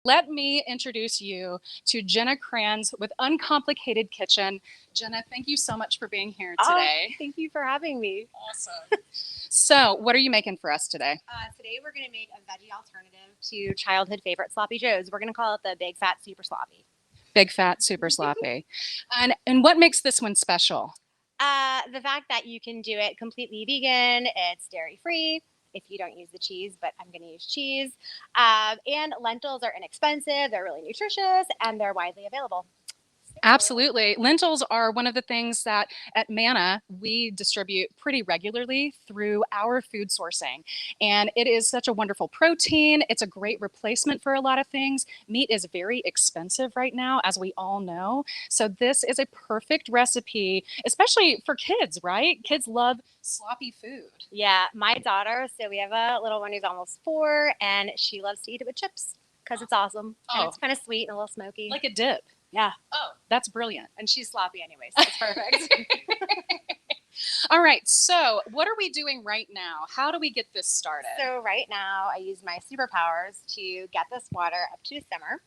Let me introduce you to Jenna Kranz with Uncomplicated Kitchen. Jenna, thank you so much for being here Oh, today. thank you for having me. Awesome. So, what are you making for us today? Today we're going to make a veggie alternative to childhood favorite sloppy joes. We're going to call it the big fat super sloppy. Big fat, super sloppy. And what makes this one special? The fact that you can do it completely vegan, it's dairy free if you don't use the cheese, but I'm going to use cheese. And lentils are inexpensive, they're really nutritious, and they're widely available. So, Absolutely. Lentils are one of the things that at Manna we distribute pretty regularly through our food sourcing. And it is such a wonderful protein. It's a great replacement for a lot of things. Meat is very expensive right now, as we all know. So this is a perfect recipe, especially for kids, right? Kids love sloppy food. yeah, my daughter, so we have a little one who's almost 4, and she loves to eat it with chips because it's awesome. And Oh, it's kind of sweet and a little smoky. like a dip. Yeah, Oh, that's brilliant. and she's sloppy anyway, so it's perfect. All right, so what are we doing right now? How do we get this started? So right now I use my superpowers to get this water up to a simmer.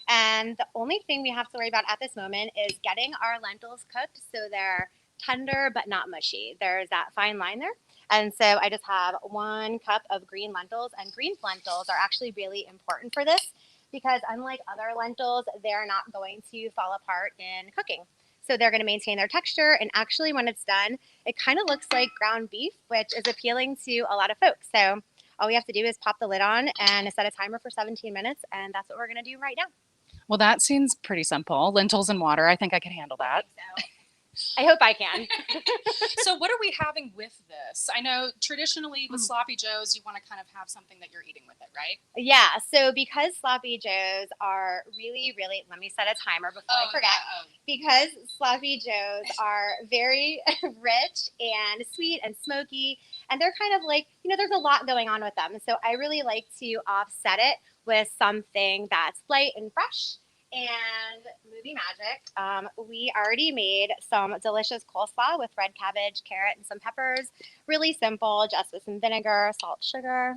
And the only thing we have to worry about at this moment is getting our lentils cooked so they're tender but not mushy. There's that fine line there. And so I just have 1 cup of green lentils, and green lentils are actually really important for this because unlike other lentils, they're not going to fall apart in cooking. So they're going to maintain their texture, and actually when it's done, it kind of looks like ground beef, which is appealing to a lot of folks. So all we have to do is pop the lid on and set a timer for 17 minutes, and that's what we're going to do right now. Well, that seems pretty simple. Lentils and water. I think I could handle that. So I hope I can. So, what are we having with this? I know traditionally with sloppy joes, you want to kind of have something that you're eating with it, right? Yeah, so because sloppy joes are really, really, let me set a timer before I forget. Because sloppy joes are very rich and sweet and smoky, and they're kind of like, there's a lot going on with them. So I really like to offset it with something that's light and fresh. And movie magic, we already made some delicious coleslaw with red cabbage, carrot, and some peppers. Really simple, just with some vinegar, salt, sugar.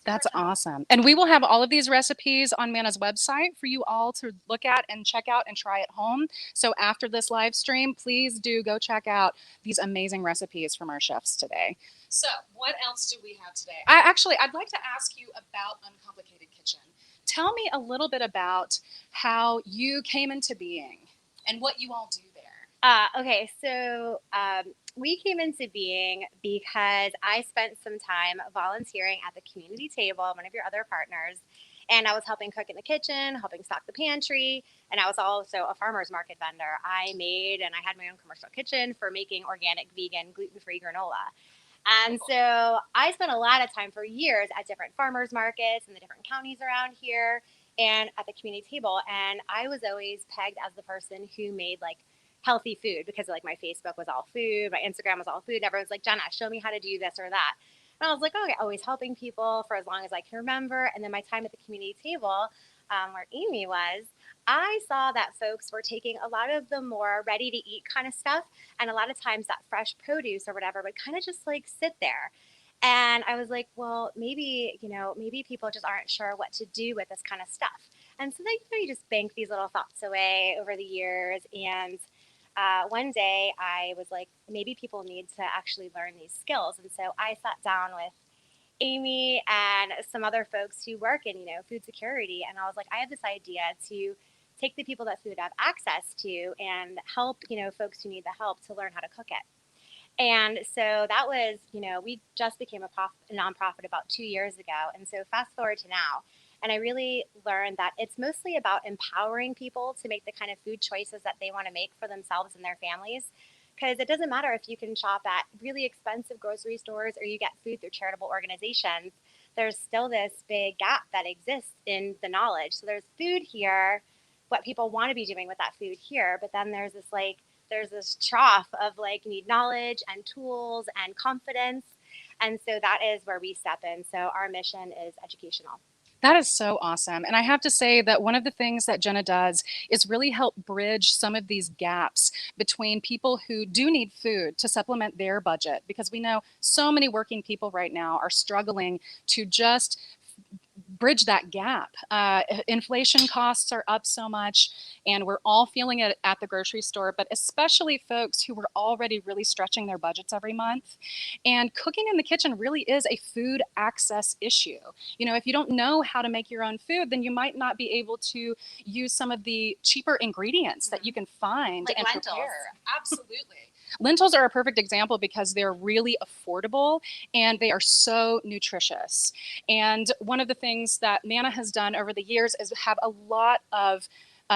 That's awesome. And we will have all of these recipes on Manna's website for you all to look at and check out and try at home. So after this live stream, please do go check out these amazing recipes from our chefs today. So, what else do we have today? I'd like to ask you about Uncomplicated Kitchen. Tell me a little bit about how you came into being and what you all do there. Okay, so we came into being because I spent some time volunteering at the community table, one of your other partners, and I was helping cook in the kitchen, helping stock the pantry, and I was also a farmer's market vendor. I made and I had my own commercial kitchen for making organic, vegan, gluten-free granola. And so I spent a lot of time for years at different farmers markets in the different counties around here and at the community table. And I was always pegged as the person who made like healthy food because like my Facebook was all food, my Instagram was all food. And everyone's like, Jenna, show me how to do this or that. And I was like, okay, always helping people for as long as I can remember. And then my time at the community table, where Amy was, I saw that folks were taking a lot of the more ready to eat kind of stuff. And a lot of times that fresh produce or whatever would kind of just like sit there. And I was like, well, maybe people just aren't sure what to do with this kind of stuff. And so you just bank these little thoughts away over the years. And one day I was like, maybe people need to actually learn these skills. And so I sat down with Amy and some other folks who work in, food security. And I was like, I have this idea to take the people that food have access to and help, folks who need the help to learn how to cook it. And so that was, we just became a nonprofit about 2 years ago. And so fast forward to now, and I really learned that it's mostly about empowering people to make the kind of food choices that they want to make for themselves and their families. Because it doesn't matter if you can shop at really expensive grocery stores or you get food through charitable organizations, there's still this big gap that exists in the knowledge. So there's food here, what people want to be doing with that food here, but then there's this trough of like you need knowledge and tools and confidence. And so that is where we step in. So our mission is educational. That is so awesome. And I have to say that one of the things that Jenna does is really help bridge some of these gaps between people who do need food to supplement their budget, because we know so many working people right now are struggling to just bridge that gap. Inflation costs are up so much, and we're all feeling it at the grocery store, but especially folks who were already really stretching their budgets every month. And cooking in the kitchen really is a food access issue. You know, if you don't know how to make your own food, then you might not be able to use some of the cheaper ingredients that you can find like and lentils. prepare. Absolutely. Lentils are a perfect example because they're really affordable and they are so nutritious. And one of the things that Nana has done over the years is have a lot of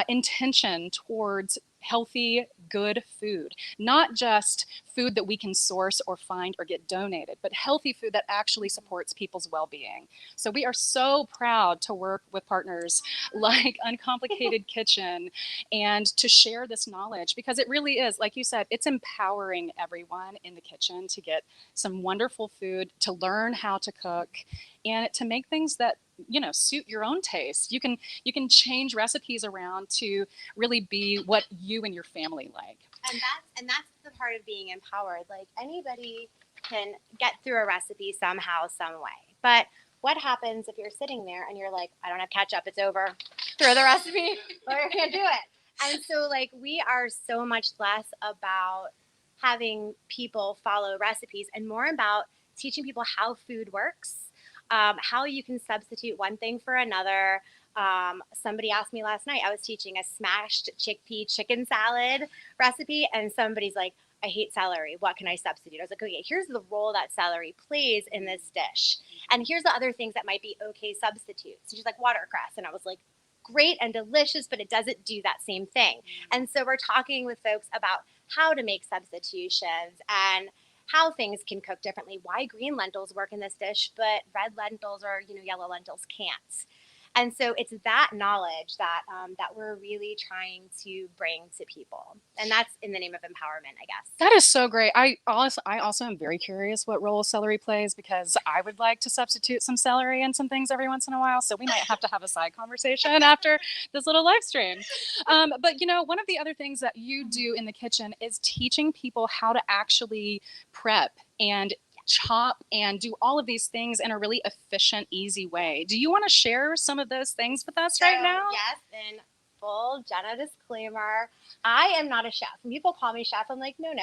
intention towards healthy, good food, not just food that we can source or find or get donated, but healthy food that actually supports people's well-being. So we are so proud to work with partners like Uncomplicated Kitchen and to share this knowledge, because it really is, like you said, it's empowering everyone in the kitchen to get some wonderful food, to learn how to cook, and to make things that, you know, suit your own taste. You can change recipes around to really be what you and your family like. And that's the part of being empowered. Like anybody can get through a recipe somehow, some way. But what happens if you're sitting there and you're like, I don't have ketchup, it's over. Throw the recipe, or I can't do it. And so like we are so much less about having people follow recipes and more about teaching people how food works, how you can substitute one thing for another. Somebody asked me last night, I was teaching a smashed chickpea chicken salad recipe, and somebody's like, I hate celery. What can I substitute? I was like, okay, here's the role that celery plays in this dish. And here's the other things that might be okay substitutes. So just like watercress. And I was like, great and delicious, but it doesn't do that same thing. And so we're talking with folks about how to make substitutions and how things can cook differently, why green lentils work in this dish, but red lentils or yellow lentils can't. And so it's that knowledge that that we're really trying to bring to people, and that's in the name of empowerment, I guess. That is so great. I also am very curious what role celery plays, because I would like to substitute some celery in some things every once in a while. So we might have to have a side conversation after this little live stream. But you know, one of the other things that you do in the kitchen is teaching people how to actually prep and chop and do all of these things in a really efficient, easy way. Do you want to share some of those things with us right now? Yes, in full Jenna disclaimer, I am not a chef. When people call me chef, I'm like, no.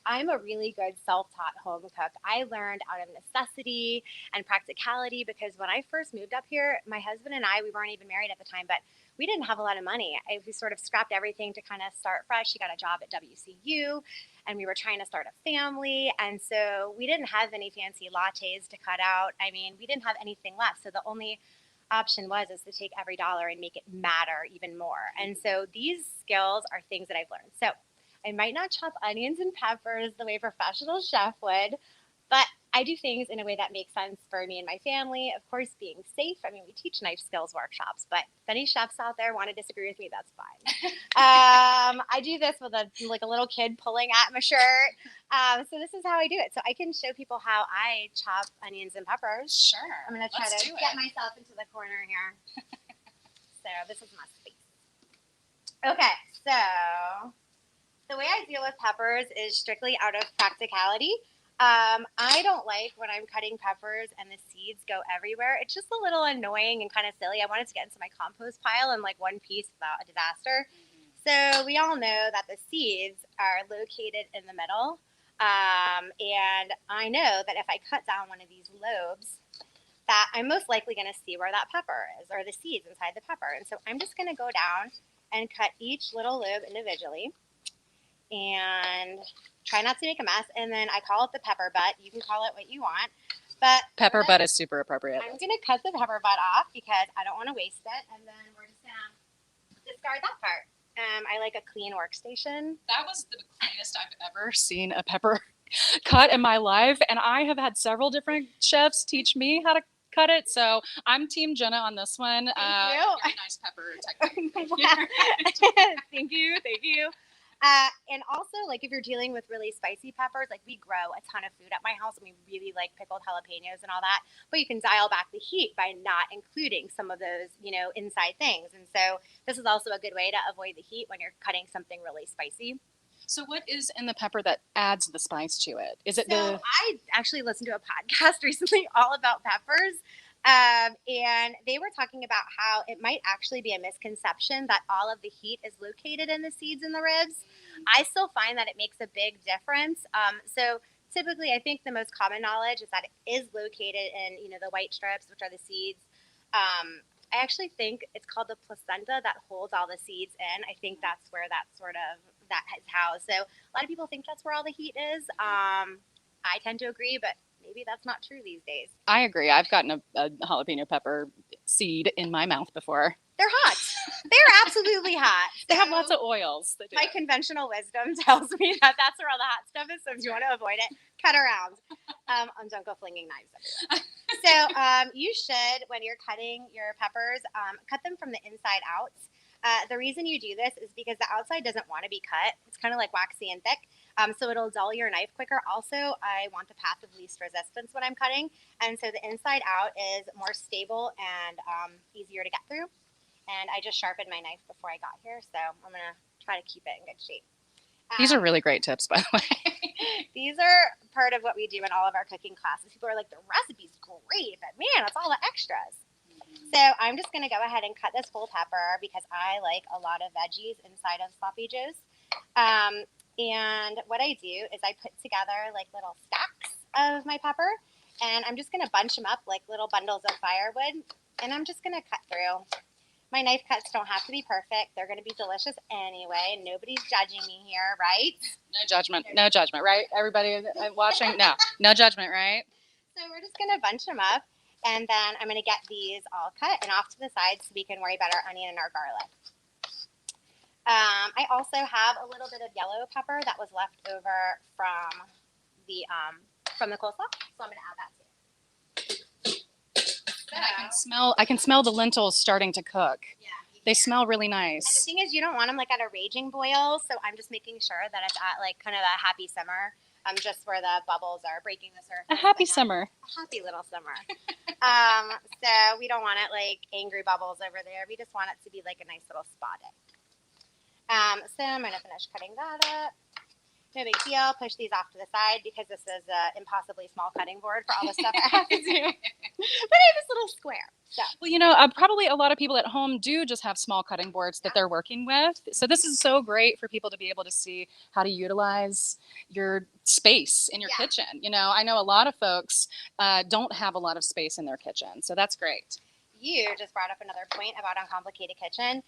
I'm a really good self-taught home cook. I learned out of necessity and practicality because when I first moved up here, my husband and I, we weren't even married at the time, but we didn't have a lot of money. We sort of scrapped everything to kind of start fresh. He got a job at WCU, and we were trying to start a family. And so we didn't have any fancy lattes to cut out. I mean, we didn't have anything left. So the only option is to take every dollar and make it matter even more. And so these skills are things that I've learned. So I might not chop onions and peppers the way a professional chef would, but I do things in a way that makes sense for me and my family. Of course, being safe. I mean, we teach knife skills workshops, but if any chefs out there want to disagree with me, that's fine. I do this with a little kid pulling at my shirt. So this is how I do it. So I can show people how I chop onions and peppers. Sure. I'm going to try to get myself into the corner here. So this is my space. Okay, so the way I deal with peppers is strictly out of practicality. I don't like when I'm cutting peppers and the seeds go everywhere. It's just a little annoying and kind of silly. I wanted to get into my compost pile in like one piece without a disaster. So we all know that the seeds are located in the middle. And I know that if I cut down one of these lobes, that I'm most likely going to see where that pepper is, or the seeds inside the pepper. And so I'm just going to go down and cut each little lobe individually and try not to make a mess. And then I call it the pepper butt. You can call it what you want. But pepper butt is super appropriate. I'm going to cut the pepper butt off because I don't want to waste it. And then we're just going to discard that part. I like a clean workstation. That was the cleanest I've ever seen a pepper cut in my life. And I have had several different chefs teach me how to cut it. So I'm Team Jenna on this one. Thank you. Very nice pepper technique. Thank you. And also, like if you're dealing with really spicy peppers, like we grow a ton of food at my house and we really like pickled jalapenos and all that, but you can dial back the heat by not including some of those, inside things. And so this is also a good way to avoid the heat when you're cutting something really spicy. So what is in the pepper that adds the spice to it? Is it I actually listened to a podcast recently all about peppers. And they were talking about how it might actually be a misconception that all of the heat is located in the seeds and the ribs. I still find that it makes a big difference. So typically, I think the most common knowledge is that it is located in, the white strips, which are the seeds. I actually think it's called the placenta that holds all the seeds in. I think that's where that is housed. So a lot of people think that's where all the heat is. I tend to agree, but maybe that's not true these days. I agree. I've gotten a jalapeno pepper seed in my mouth before. They're hot. They're absolutely hot. They have lots of oils. They do. My conventional wisdom tells me that that's where all the hot stuff is. So if you want to avoid it, cut around. And don't go flinging knives everywhere. So you should, when you're cutting your peppers, cut them from the inside out. The reason you do this is because the outside doesn't want to be cut. It's kind of like waxy and thick. So it'll dull your knife quicker. Also, I want the path of least resistance when I'm cutting. And so the inside out is more stable and easier to get through. And I just sharpened my knife before I got here, so I'm going to try to keep it in good shape. These are really great tips, by the way. These are part of what we do in all of our cooking classes. People are like, the recipe's great, but man, it's all the extras. So I'm just going to go ahead and cut this whole pepper because I like a lot of veggies inside of sloppy joes. And what I do is I put together like little stacks of my pepper, and I'm just going to bunch them up like little bundles of firewood, and I'm just going to cut through. My knife cuts don't have to be perfect. They're going to be delicious anyway. Nobody's judging me here, right? No judgment. No judgment, right? Everybody watching? No judgment, right? So we're just going to bunch them up, and then I'm going to get these all cut and off to the side so we can worry about our onion and our garlic. I also have a little bit of yellow pepper that was left over from the coleslaw, so I'm going to add that too. I can smell the lentils starting to cook. Yeah, they smell really and the nice. thing is, you don't want them like at a raging boil, so I'm just making sure that it's at like kind of a happy simmer, just where the bubbles are breaking the surface. A happy simmer. A happy little simmer. So we don't want it like angry bubbles over there. We just want it to be like a nice little spotted. So I'm going to finish cutting that up. No big deal. Push these off to the side because this is an impossibly small cutting board for all the stuff I have to do. But I have this little square. So. Well, probably a lot of people at home do just have small cutting boards that they're working with. So this is so great for people to be able to see how to utilize your space in your kitchen. I know a lot of folks don't have a lot of space in their kitchen. So that's great. You just brought up another point about Uncomplicated Kitchen.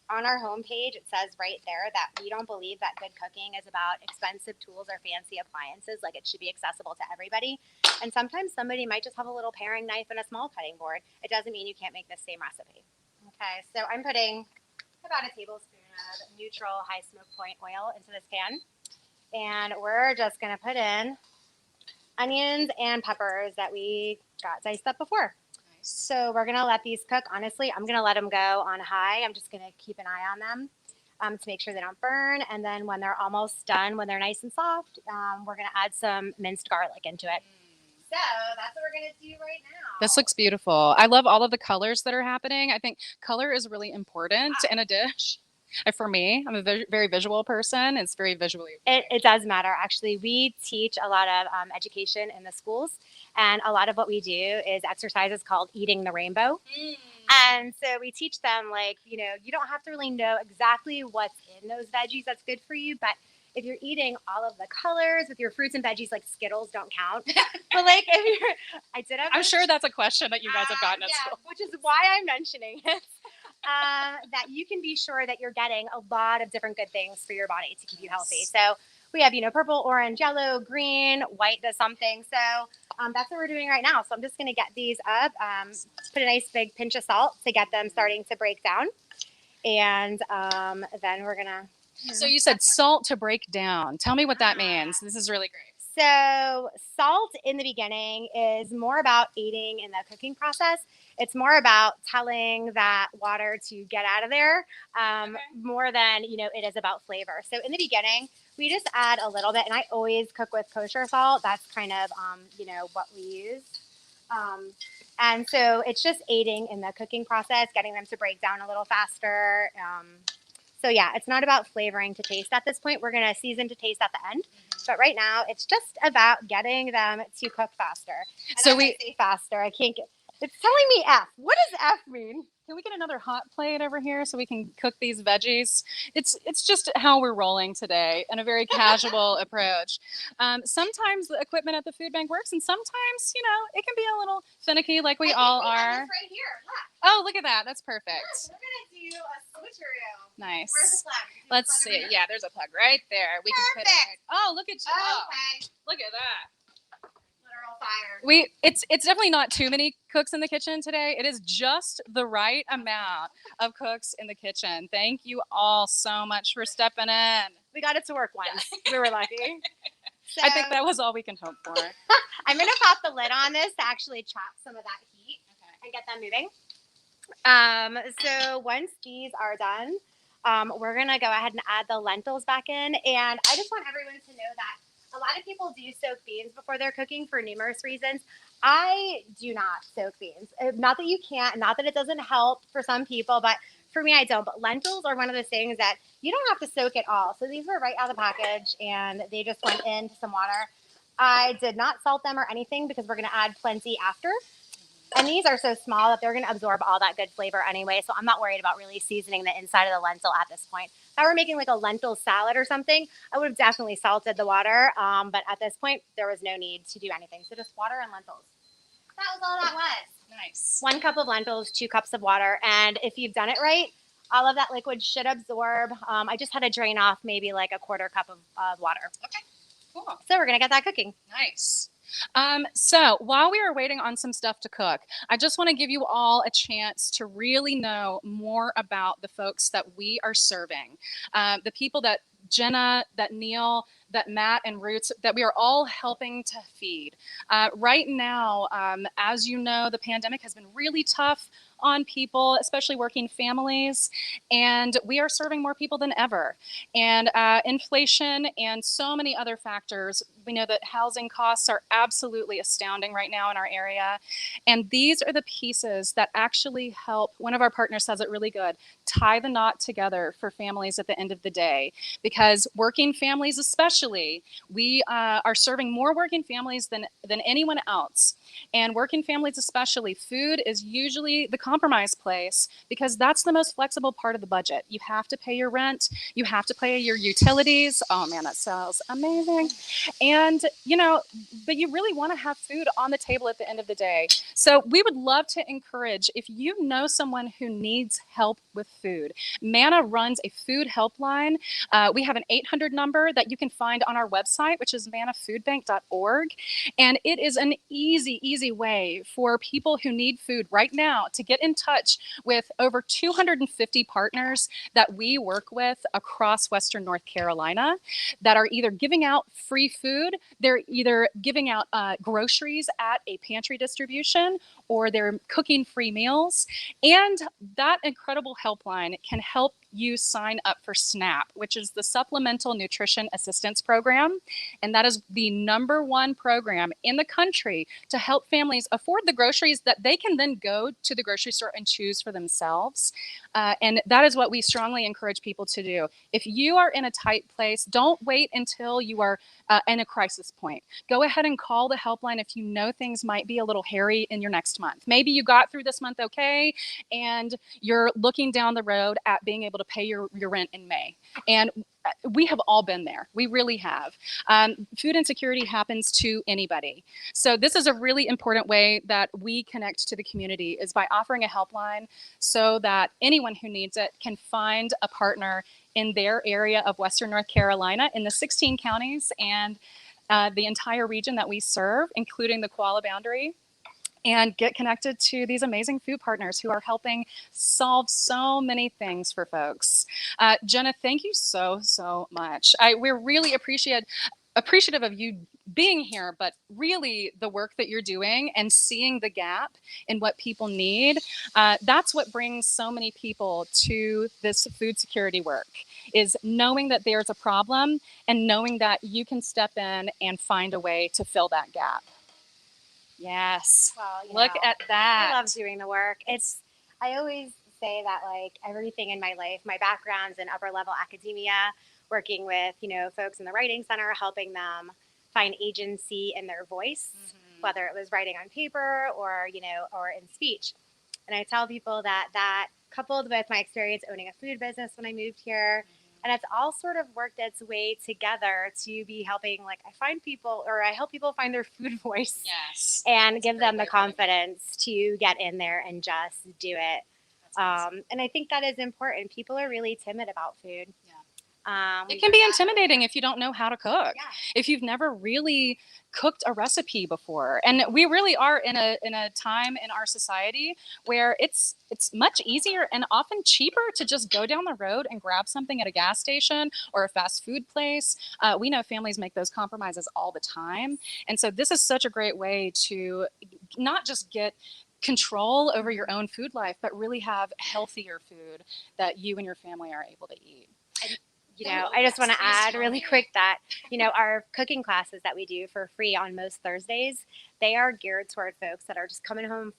On our homepage, it says right there that we don't believe that good cooking is about expensive tools or fancy appliances. Like, it should be accessible to everybody. And sometimes somebody might just have a little paring knife and a small cutting board. It doesn't mean you can't make the same recipe. Okay, so I'm putting about a tablespoon of neutral high smoke point oil into this pan. And we're just going to put in onions and peppers that we got diced up before. So we're going to let these cook. Honestly, I'm going to let them go on high. I'm just going to keep an eye on them to make sure they don't burn. And then when they're almost done, when they're nice and soft, we're going to add some minced garlic into it. So that's what we're going to do right now. This looks beautiful. I love all of the colors that are happening. I think color is really important in a dish. For me, I'm a very visual person. It's very visually. It does matter. Actually, we teach a lot of education in the schools. And a lot of what we do is exercises called eating the rainbow. And so we teach them, like, you don't have to really know exactly what's in those veggies that's good for you. But if you're eating all of the colors with your fruits and veggies, like Skittles don't count. But like, I'm sure that's a question that you guys have gotten at school. Which is why I'm mentioning it. That you can be sure that you're getting a lot of different good things for your body to keep you healthy. So we have, purple, orange, yellow, green, white does something. So that's what we're doing right now. So I'm just going to get these up, put a nice big pinch of salt to get them starting to break down. And then we're going to. So you said salt to break down. Tell me what that means. This is really great. So salt in the beginning is more about aiding in the cooking process. It's more about telling that water to get out of there more than, it is about flavor. So in the beginning, we just add a little bit, and I always cook with kosher salt. That's kind of, what we use. And so it's just aiding in the cooking process, getting them to break down a little faster. So yeah, it's not about flavoring to taste at this point. We're going to season to taste at the end. But right now, it's just about getting them to cook faster. And so we say faster. I can't get. It's telling me F. What does F mean? Can we get another hot plate over here so we can cook these veggies? It's just how we're rolling today in a very casual approach. Sometimes the equipment at the food bank works, and sometimes, it can be a little finicky like we all are. Right here. Look. Oh, look at that. That's perfect. We're going to do a switcheroo. Nice. Where's the plug? Let's see. Yeah, there's a plug right there. We can put it. Oh, look at you. Okay. Look at that. Literal fire. It's definitely not too many cooks in the kitchen today. It is just the right amount of cooks in the kitchen. Thank you all so much for stepping in. We got it to work once. We were lucky. So, I think that was all we can hope for. I'm going to pop the lid on this to actually chop some of that heat and get them moving. So once these are done, we're going to go ahead and add the lentils back in. And I just want everyone to know that a lot of people do soak beans before they're cooking for numerous reasons. I do not soak beans. Not that you can't, not that it doesn't help for some people, but for me, I don't. But lentils are one of those things that you don't have to soak at all. So these were right out of the package, and they just went into some water. I did not salt them or anything because we're going to add plenty after. And these are so small that they're going to absorb all that good flavor anyway. So I'm not worried about really seasoning the inside of the lentil at this point. If I were making like a lentil salad or something, I would have definitely salted the water. But at this point, there was no need to do anything. So just water and lentils. That was all that was. Nice. 1 cup of lentils, 2 cups of water. And if you've done it right, all of that liquid should absorb. I just had to drain off maybe like a 1/4 cup of water. Okay, cool. So we're going to get that cooking. Nice. So while we are waiting on some stuff to cook, I just want to give you all a chance to really know more about the folks that we are serving. The people that Jenna, that Neil, that Matt and Roots, that we are all helping to feed. Right now, as you know, the pandemic has been really tough on people, especially working families, and we are serving more people than ever. And inflation and so many other factors, we know that housing costs are absolutely astounding right now in our area. And these are the pieces that actually help, one of our partners says it really good, tie the knot together for families at the end of the day. Because working families especially, we are serving more working families than anyone else. And working families especially, food is usually the compromise place because that's the most flexible part of the budget. You have to pay your rent, you have to pay your utilities. Oh man, that sounds amazing. And but you really want to have food on the table at the end of the day. So we would love to encourage, if you know someone who needs help with food, Manna runs a food helpline. We have an 800 number that you can find on our website, which is mannafoodbank.org. And it is an easy way for people who need food right now to get in touch with over 250 partners that we work with across Western North Carolina that are either giving out free food, they're either giving out groceries at a pantry distribution, or they're cooking free meals. And that incredible helpline can help you sign up for SNAP, which is the Supplemental Nutrition Assistance Program. And that is the #1 program in the country to help families afford the groceries that they can then go to the grocery store and choose for themselves. And that is what we strongly encourage people to do. If you are in a tight place, don't wait until you are in a crisis point. Go ahead and call the helpline if you know things might be a little hairy in your next month. Maybe you got through this month okay, and you're looking down the road at being able to pay your rent in May. And we have all been there. We really have. Food insecurity happens to anybody. So this is a really important way that we connect to the community, is by offering a helpline so that anyone who needs it can find a partner in their area of Western North Carolina, in the 16 counties and the entire region that we serve, including the Koala Boundary, and get connected to these amazing food partners who are helping solve so many things for folks. Jenna, thank you so much. We're really appreciative of you being here, but really the work that you're doing and seeing the gap in what people need, that's what brings so many people to this food security work, is knowing that there's a problem and knowing that you can step in and find a way to fill that gap. Yes. Well, look at that. I love doing the work. I always say that, like, everything in my life, my background's in upper level academia, working with, folks in the writing center, helping them find agency in their voice. Mm-hmm. whether it was writing on paper or, or in speech. And I tell people that coupled with my experience owning a food business when I moved here, and it's all sort of worked its way together to be helping, like I help people find their food voice. Yes. And give them the confidence to get in there and just do it. And I think that is important. People are really timid about food. Yeah. It It can be intimidating if you don't know how to cook. Yeah. If you've never really cooked a recipe before. And we really are in a time in our society where it's much easier and often cheaper to just go down the road and grab something at a gas station or a fast food place. We know families make those compromises all the time. And so this is such a great way to not just get control over your own food life, but really have healthier food that you and your family are able to eat. I just want to add really quick that, our cooking classes that we do for free on most Thursdays, they are geared toward folks that are just coming home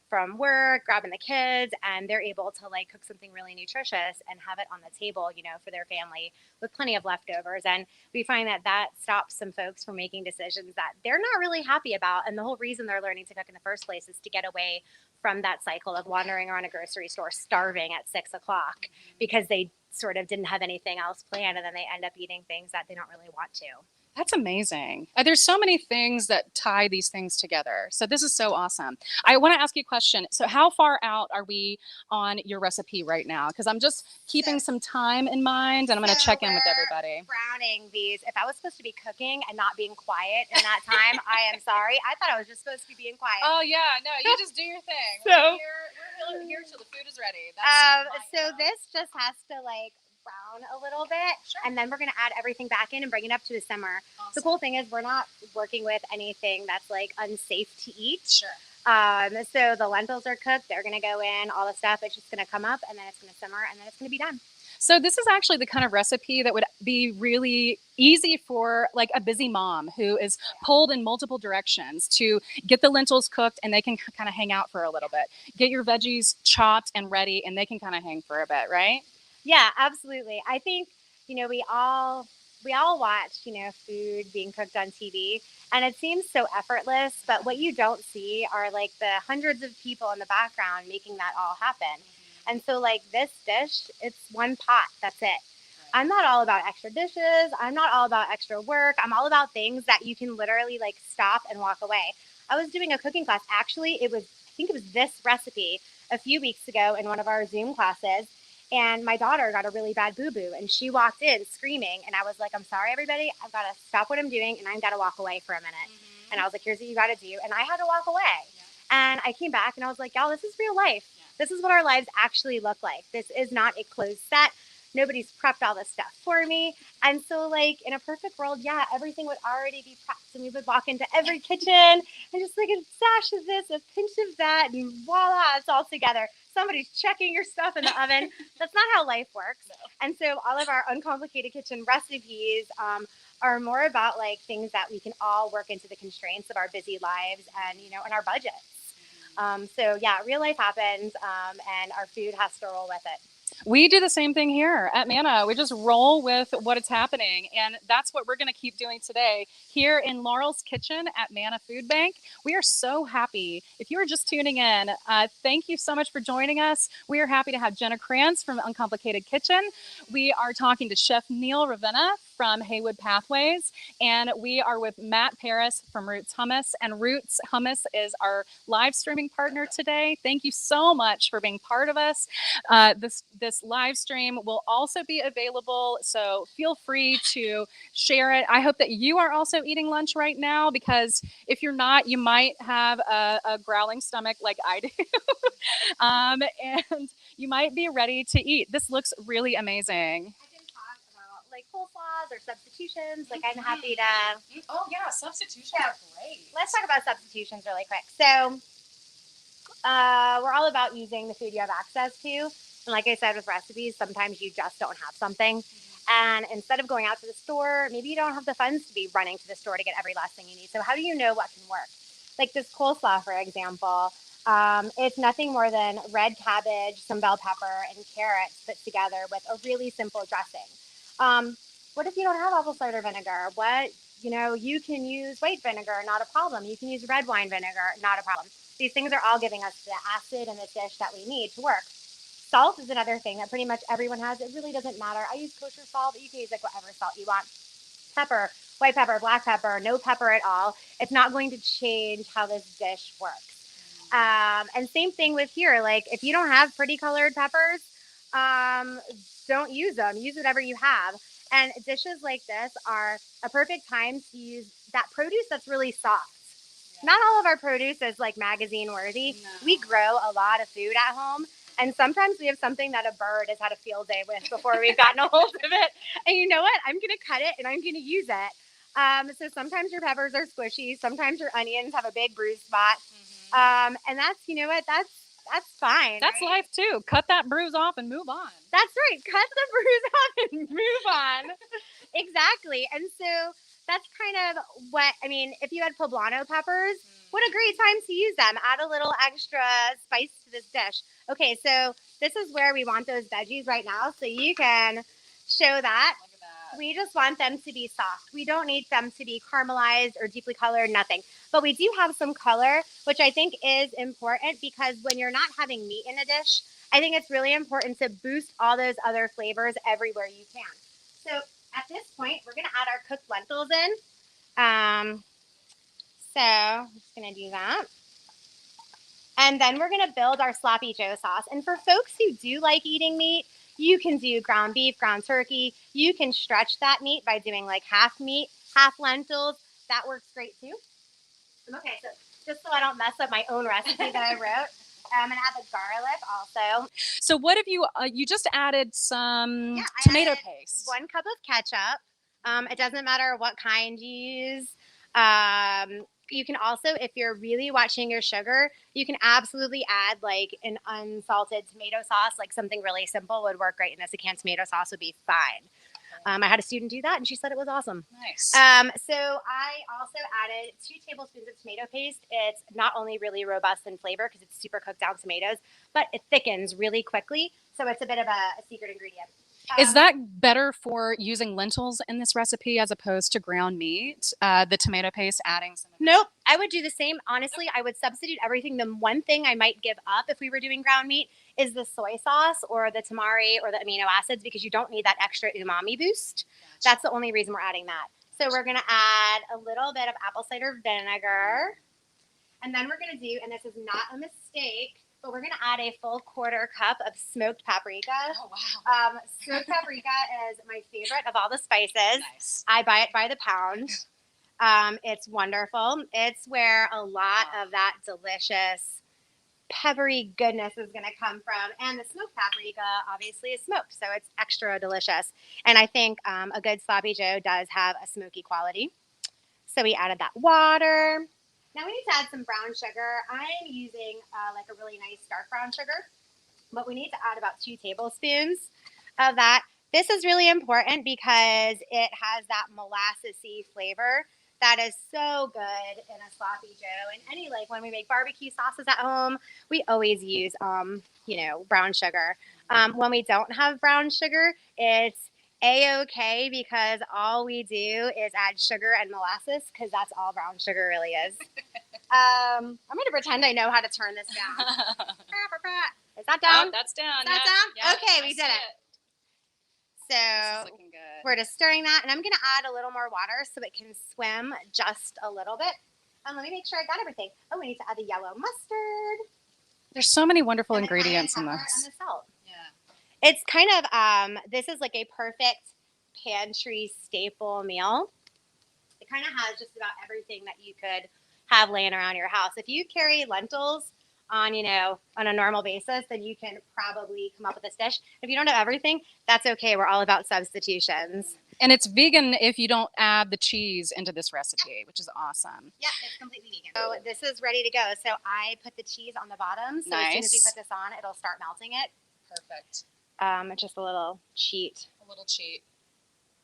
from work, grabbing the kids, and they're able to like cook something really nutritious and have it on the table, for their family with plenty of leftovers. And we find that stops some folks from making decisions that they're not really happy about. And the whole reason they're learning to cook in the first place is to get away from that cycle of wandering around a grocery store starving at 6 o'clock because they sort of didn't have anything else planned, and then they end up eating things that they don't really want to. That's amazing. There's so many things that tie these things together. So this is so awesome. I want to ask you a question. So how far out are we on your recipe right now? Because I'm just keeping some time in mind, and I'm going to check in with everybody. Browning these. If I was supposed to be cooking and not being quiet in that time, I am sorry. I thought I was just supposed to be being quiet. Oh yeah, no, you just do your thing. So we're here till the food is ready. So this just has to brown a little bit, and then we're going to add everything back in and bring it up to a simmer. Awesome. The cool thing is we're not working with anything that's unsafe to eat. Sure. So the lentils are cooked, they're going to go in, all the stuff, it's just going to come up, and then it's going to simmer, and then it's going to be done. So this is actually the kind of recipe that would be really easy for a busy mom who is pulled in multiple directions to get the lentils cooked, and they can kind of hang out for a little bit. Get your veggies chopped and ready, and they can kind of hang for a bit, right? Yeah, absolutely. I think, we all watch, food being cooked on TV, and it seems so effortless, but what you don't see are the hundreds of people in the background making that all happen. And so this dish, it's one pot, that's it. I'm not all about extra dishes. I'm not all about extra work. I'm all about things that you can literally stop and walk away. I was doing a cooking class. Actually, I think it was this recipe a few weeks ago in one of our Zoom classes. And my daughter got a really bad boo-boo, and she walked in screaming, and I was like, I'm sorry, everybody. I've got to stop what I'm doing, and I've got to walk away for a minute. And I was like, here's what you got to do. And I had to walk away. And I came back, and I was like, y'all, this is real life. This is what our lives actually look like. This is not a closed set. Nobody's prepped all this stuff for me. And so in a perfect world, yeah, everything would already be prepped, and we would walk into every kitchen and just a dash of this, a pinch of that, and voila, it's all together. Somebody's checking your stuff in the oven. That's not how life works. No. And so all of our Uncomplicated Kitchen recipes are more about things that we can all work into the constraints of our busy lives and, and our budgets. So yeah, real life happens, and our food has to roll with it. We do the same thing here at Manna. We just roll with what is happening, and that's what we're going to keep doing today here in Laurel's Kitchen at Manna Food Bank. We are so happy. If you are just tuning in, thank you so much for joining us. We are happy to have Jenna Kranz from Uncomplicated Kitchen. We are talking to Chef Neil Ravenna from Haywood Pathways, and we are with Matt Paris from Roots Hummus, and Roots Hummus is our live streaming partner today. Thank you so much for being part of us. This live stream will also be available, so feel free to share it. I hope that you are also eating lunch right now, because if you're not, you might have a growling stomach like I do. And you might be ready to eat. This looks really amazing. Coleslaws or substitutions. I'm happy to. Oh yeah, substitutions are great. Let's talk about substitutions really quick. So we're all about using the food you have access to. And like I said with recipes, sometimes you just don't have something. And instead of going out to the store, maybe you don't have the funds to be running to the store to get every last thing you need. So how do you know what can work? Like this coleslaw, for example, it's nothing more than red cabbage, some bell pepper, and carrots put together with a really simple dressing. What if you don't have apple cider vinegar? What You can use white vinegar, not a problem. You can use red wine vinegar, not a problem. These things are all giving us the acid in the dish that we need to work. Salt is another thing that pretty much everyone has. It really doesn't matter. I use kosher salt, but you can use like whatever salt you want. Pepper, white pepper, black pepper, no pepper at all. It's not going to change how this dish works. And same thing with here. Like if you don't have pretty colored peppers, don't use them. Use whatever you have. And dishes like this are a perfect time to use that produce that's really soft. Not all of our produce is like magazine worthy. No. We grow a lot of food at home. And sometimes we have something that a bird has had a field day with before we've gotten a hold of it. And you know what? I'm going to cut it and I'm going to use it. So sometimes your peppers are squishy. Sometimes your onions have a big bruise spot. And that's, that's fine. That's right? Life too. Cut that bruise off and move on. That's right. Cut the bruise off and move on. Exactly. And so that's kind of what, if you had poblano peppers, what a great time to use them. Add a little extra spice to this dish. Okay, so this is where we want those veggies right now. So you can show that. Look at that. We just want them to be soft. We don't need them to be caramelized or deeply colored, nothing. But we do have some color, which I think is important because when you're not having meat in a dish, I think it's really important to boost all those other flavors everywhere you can. So at this point, we're going to add our cooked lentils in. So I'm just going to do that. And then we're going to build our sloppy joe sauce. And for folks who do like eating meat, you can do ground beef, ground turkey. You can stretch that meat by doing like half meat, half lentils. That works great too. Okay, so just so I don't mess up my own recipe that I wrote, I'm going to add the garlic also. So what have you just added some tomato paste. 1 cup of ketchup. It doesn't matter what kind you use. You can also, if you're really watching your sugar, you can absolutely add like an unsalted tomato sauce, like something really simple would work great. And a canned tomato sauce would be fine. I had a student do that and she said it was awesome. Nice. So I also added 2 tablespoons of tomato paste. It's not only really robust in flavor because it's super cooked down tomatoes, but it thickens really quickly. So it's a bit of a secret ingredient. Is that better for using lentils in this recipe as opposed to ground meat? The tomato paste adding some. Nope. I would do the same. Honestly, I would substitute everything. The one thing I might give up if we were doing ground meat is the soy sauce or the tamari or the amino acids because you don't need that extra umami boost. Gotcha. That's the only reason we're adding that. So we're going to add a little bit of apple cider vinegar. And then we're going to do, and this is not a mistake, but we're going to add a full 1/4 cup of smoked paprika. Oh, wow. Smoked paprika is my favorite of all the spices. Nice. I buy it by the pound. It's wonderful. It's where a lot of that delicious peppery goodness is going to come from. And the smoked paprika obviously is smoked, so it's extra delicious. And I think a good sloppy joe does have a smoky quality. So we added that water. Now we need to add some brown sugar. I'm using like a really nice dark brown sugar, but we need to add about 2 tablespoons of that. This is really important because it has that molassesy flavor that is so good in a sloppy joe. And any, like when we make barbecue sauces at home, we always use, brown sugar. When we don't have brown sugar, it's A-okay because all we do is add sugar and molasses because that's all brown sugar really is. I'm going to pretend I know how to turn this down. Is that down? Oh, that's down. Is that down? Okay, we did it. So we're just stirring that, and I'm going to add a little more water so it can swim just a little bit. Let me make sure I got everything. Oh, we need to add the yellow mustard. There's so many wonderful ingredients in this. And the salt. Yeah. It's kind of, this is like a perfect pantry staple meal. It kind of has just about everything that you could have laying around your house. If you carry lentils on a normal basis, then you can probably come up with this dish. If you don't have everything, that's okay. We're all about substitutions. And it's vegan if you don't add the cheese into this recipe, which is awesome. Yeah, it's completely vegan. So this is ready to go. So I put the cheese on the bottom. So as soon as we put this on, it'll start melting it. Perfect. Just a little cheat. A little cheat.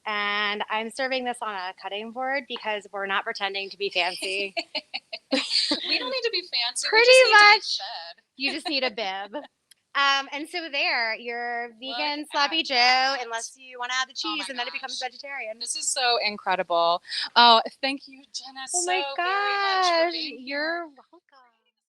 And I'm serving this on a cutting board because we're not pretending to be fancy. We don't need to be fancy. Pretty much. You just need a bib. And so there, you're vegan Look sloppy at Joe, that. unless you want to add the Oh my cheese, and then it becomes gosh. vegetarian. This is so incredible. Oh, thank you, Jenna, Oh so my very much for gosh, being here. you're welcome.